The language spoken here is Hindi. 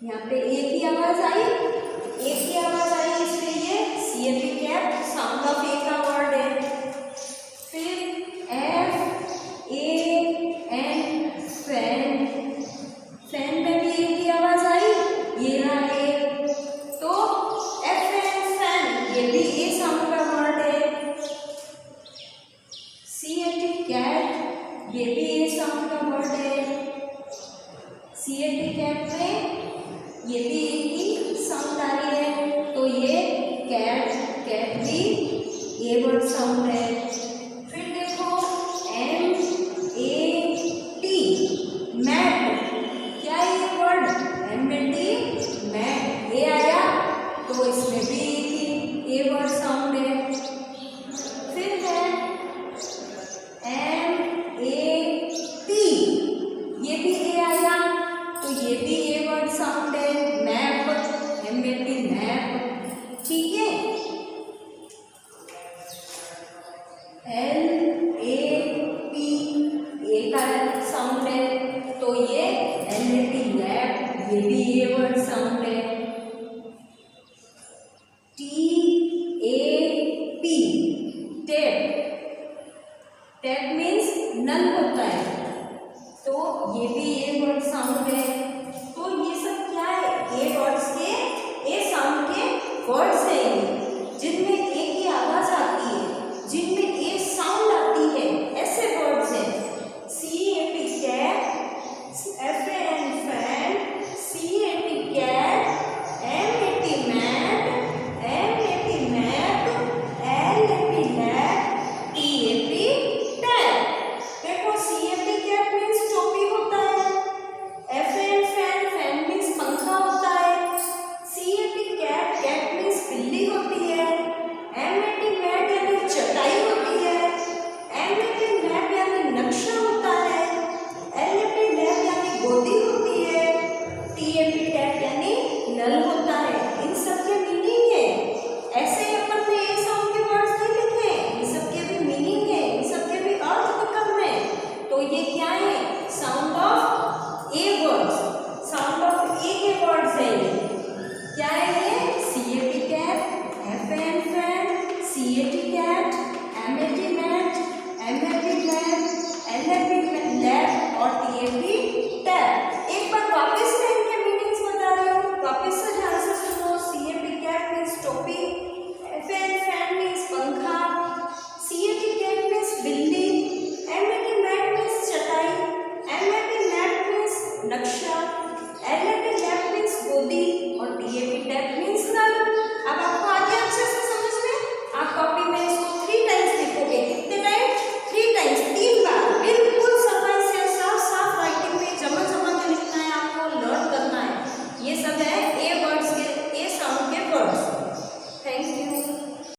यहाँ पे एक ही आवाज आई, इसलिए ये CAP कैप साउंड ऑफ ए का वर्ड है। फिर FAN फैन, फैन में भी एक ही आवाज आई, ये रहा एक, तो FN फैन ये भी ए साउंड का वर्ड है। CAT कैट ये भी ए साउंड का वर्ड है। CAT कैट में ये भी एक ही साउंड आ रही है, तो ये कैट भी ए वर्ड साउंड है। फिर देखो MAT मैट, क्या ये वर्ड MAT मैट ये आया, तो इसमें भी ए वर्ड साउंड है। फिर है MAP ये भी ए आया, तो ये भी ए वर्ड साउंड है। मैप MAP मैप, ठीक है। LAP ए का साउंड है, तो ये LAP लैप ये भी ए वर्ड साउंड है। TAP टेप, टेप मीन्स नल होता है, तो ये भी ए वर्ड साउंड है। तो ये सब क्या है, ए वर्ड्स के, ए साउंड के वर्ड्स